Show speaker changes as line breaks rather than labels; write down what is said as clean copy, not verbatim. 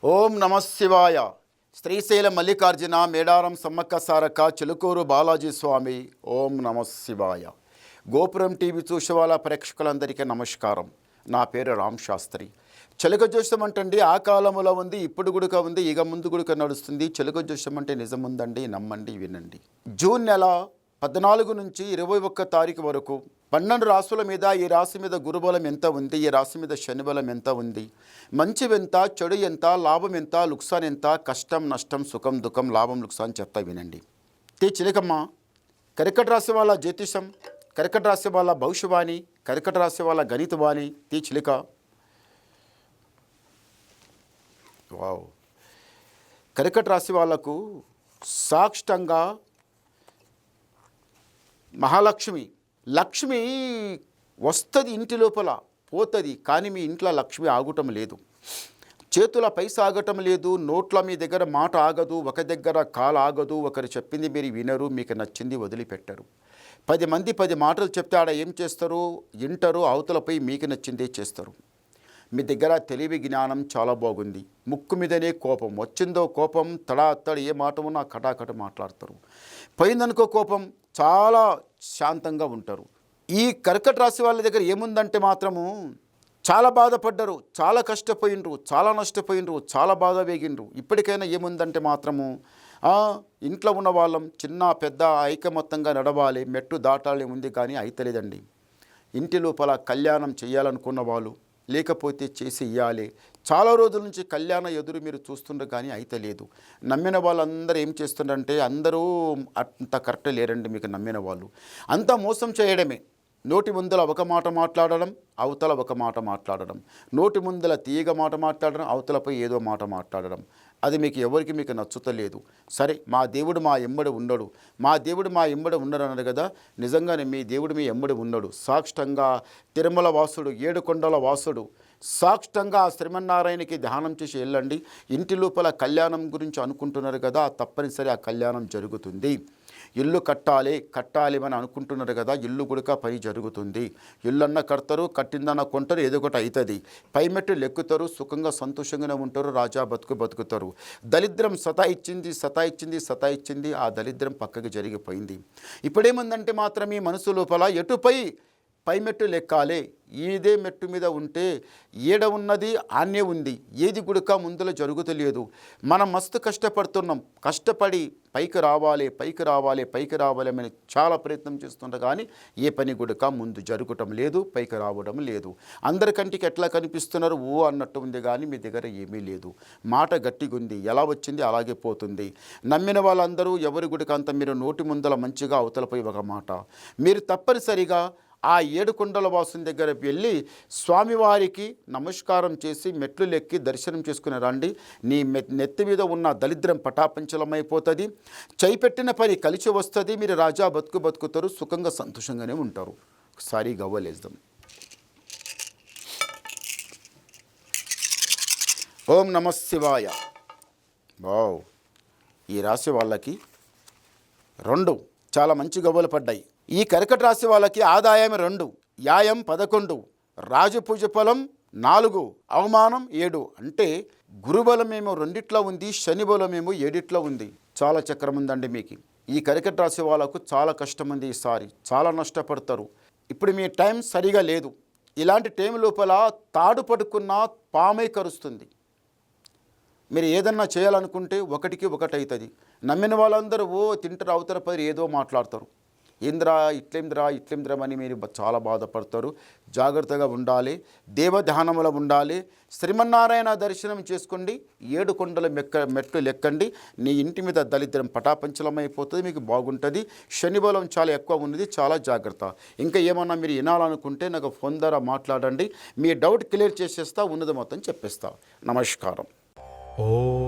ఓం నమ శివాయ. శ్రీశైల మల్లికార్జున మేడారం సమ్మక్క సారక్క చిలుకూరు బాలాజీ స్వామి. ఓం నమ శివాయ. గోపురం టీవీ చూసే వాళ్ళ ప్రేక్షకులందరికీ నమస్కారం. నా పేరు రామ్ శాస్త్రి. చిలుక జోస్యం అంటండి ఆ కాలంలో ఉంది, ఇప్పుడు గుడుక ఉంది, ఇక ముందు గుడుక నడుస్తుంది. చిలుక జోస్యం అంటే నిజముందండి, నమ్మండి, వినండి. జూన్ నెల 14 నుంచి 21 తారీఖు వరకు 12 రాశుల మీద ఈ రాశి మీద గురుబలం ఎంత ఉంది, ఈ రాశి మీద శనిబలం ఎంత ఉంది, మంచి ఎంత, చెడు ఎంత, లాభం ఎంత, లుక్సాన్ ఎంత, కష్టం నష్టం, సుఖం దుఃఖం, లాభం లుక్సాన్ చెప్తా వినండి. చిలకమ్మ, కర్కట రాశి వాళ్ళ జ్యోతిషం, కర్కట రాశి వాళ్ళ భవిష్యవాణి, కర్కట రాశి వాళ్ళ గణితవాణి. చిలిక వావ్. కర్కట రాశి వాళ్లకు సాక్షంగా మహాలక్ష్మి, లక్ష్మి వస్తుంది ఇంటి లోపల, పోతుంది, కానీ మీ ఇంట్లో లక్ష్మి ఆగటం లేదు, చేతుల పైసా ఆగటం లేదు, నోట్ల మీ దగ్గర మాట ఆగదు, ఒక దగ్గర కాలు ఆగదు, ఒకరు చెప్పింది మీరు వినరు, మీకు నచ్చింది వదిలిపెట్టరు. 10 మంది 10 మాటలు చెప్తే ఆడ ఏం చేస్తారు, వింటారు, అవతలపై మీకు నచ్చిందే చేస్తారు. మీ దగ్గర తెలివి జ్ఞానం చాలా బాగుంది, ముక్కు మీదనే కోపం, వచ్చిందో కోపం తడాతడి, ఏ మాట ఉన్నా కటాకట మాట్లాడతారు. పోయిందనుకో కోపం, చాలా శాంతంగా ఉంటారు. ఈ కర్కట రాశి వాళ్ళ దగ్గర ఏముందంటే మాత్రము చాలా బాధపడ్డరు, చాలా కష్టపోయినరు, చాలా నష్టపోయినరు, చాలా బాధ వేగిండ్రు. ఇప్పటికైనా ఏముందంటే మాత్రము ఇంట్లో ఉన్న వాళ్ళం చిన్న పెద్ద ఐకమత్యంగా నడవాలి, మెట్టు దాటాలి ఉంది, కానీ అయితలేదండి. ఇంటి లోపల కళ్యాణం చేయాలనుకున్న వాళ్ళు లేకపోతే చేసి ఇవ్వాలి. చాలా రోజుల నుంచి కళ్యాణ ఎదురు మీరు చూస్తుండ్రు, కానీ అయితే లేదు. నమ్మిన వాళ్ళందరూ ఏం చేస్తుండ్రంటే అందరూ అంత కరెక్ట్ లేరండి. మీకు నమ్మిన వాళ్ళు అంతా మోసం చేయడమే. నోటి ముందల ఒక మాట మాట్లాడడం, అవతల ఒక మాట మాట్లాడడం, నోటి ముందల తీయగ మాట మాట్లాడడం, అవతలపై ఏదో మాట మాట్లాడడం. అది మీకు ఎవరికి మీకు నచ్చుతలేదు. సరే, మా దేవుడు మా ఎమ్మడి ఉండడు, మా దేవుడు మా ఎమ్మడి ఉండడు అన్నారు కదా. నిజంగానే మీ దేవుడు మీ ఎమ్మడి ఉన్నాడు. సాక్షంగా తిరుమల వాసుడు, 7 కొండల వాసుడు, సాక్షంగా శ్రీమన్నారాయణకి ధ్యానం చేసి వెళ్ళండి. ఇంటి లోపల కళ్యాణం గురించి అనుకుంటున్నారు కదా, తప్పనిసరి ఆ కళ్యాణం జరుగుతుంది. ఇల్లు కట్టాలి అని అనుకుంటున్నారు కదా, ఇల్లు కూడా పని జరుగుతుంది. ఇల్లన్న కడతారు, కట్టిందన్న కొంటారు, ఏదో ఒకటి అవుతుంది. పైమెట్టు లెక్కుతారు, సుఖంగా సంతోషంగానే ఉంటారు, రాజా బతుకుతారు. దరిద్రం సతాయిచ్చింది, ఆ దరిద్రం పక్కకి జరిగిపోయింది. ఇప్పుడేముందంటే మాత్రం ఈ మనసు లోపల ఎటుపై పైమెట్టు లెక్కాలి, ఇదే మెట్టు మీద ఉంటే ఏడ ఉన్నది ఆన్నే ఉంది, ఏది గుడక ముందులో జరుగుతలేదు. మనం మస్తు కష్టపడుతున్నాం, కష్టపడి పైకి రావాలి అని చాలా ప్రయత్నం చేస్తుంటాం, కానీ ఏ పని గుడక ముందు జరగటం లేదు, పైకి రావడం లేదు. అందరికంటికి ఎట్లా కనిపిస్తున్నారు ఓ అన్నట్టు ఉంది, కానీ మీ దగ్గర ఏమీ లేదు. మాట గట్టిగా ఉంది, ఎలా వచ్చింది అలాగే పోతుంది. నమ్మిన వాళ్ళందరూ ఎవరి గుడికి అంత మీరు నోటి ముందల మంచిగా అవతలపై ఒక మాట. మీరు తప్పనిసరిగా ఆ 7 కొండల వాసుని దగ్గర వెళ్ళి స్వామివారికి నమస్కారం చేసి మెట్లు లెక్కి దర్శనం చేసుకుని రండి. నీ నెత్తి మీద ఉన్న దరిద్రం పటాపంచలమైపోతుంది, చేయిపెట్టిన పని కలిసి వస్తుంది, మీరు రాజా బతుకుతారు, సుఖంగా సంతోషంగానే ఉంటారు. ఒకసారి గవ్వలేద్దాం. ఓం నమ శివాయ. వావ్. ఈ రాశి వాళ్ళకి 2 చాలా మంచి గవ్వలు పడ్డాయి. ఈ కర్కట రాశి వాళ్ళకి ఆదాయం 2, యాయం 11, రాజపూజ ఫలం 4, అవమానం 7. అంటే గురుబలమేమో 2 ఉంది, శని బలమేమో 7 ఉంది. చాలా చక్రం ఉందండి మీకు. ఈ కర్కట రాశి వాళ్ళకు చాలా కష్టం ఉంది, ఈసారి చాలా నష్టపడతారు. ఇప్పుడు మీ టైం సరిగా లేదు. ఇలాంటి టైం లోపల తాడు పడుకున్న పామై కరుస్తుంది. మీరు ఏదన్నా చేయాలనుకుంటే 1కి 1 అవుతుంది. నమ్మిన వాళ్ళందరూ తింటారు, అవతల పది ఏదో మాట్లాడతారు. ఇట్లేంద్రా అని మీరు చాలా బాధపడతారు. జాగ్రత్తగా ఉండాలి, దేవధ్యానంలో ఉండాలి. శ్రీమన్నారాయణ దర్శనం చేసుకోండి, 7 కొండల మెట్లు లెక్కండి. నీ ఇంటి మీద దరిద్రం పటాపంచలమైపోతుంది, మీకు బాగుంటుంది. శని బలం చాలా ఎక్కువ ఉన్నది, చాలా జాగ్రత్త. ఇంకా ఏమన్నా మీరు వినాలనుకుంటే నాకు ఫోన్ ద్వారా మాట్లాడండి, మీ డౌట్ క్లియర్ చేసేస్తా, ఉన్నది మొత్తం చెప్పేస్తా. నమస్కారం.
ఓం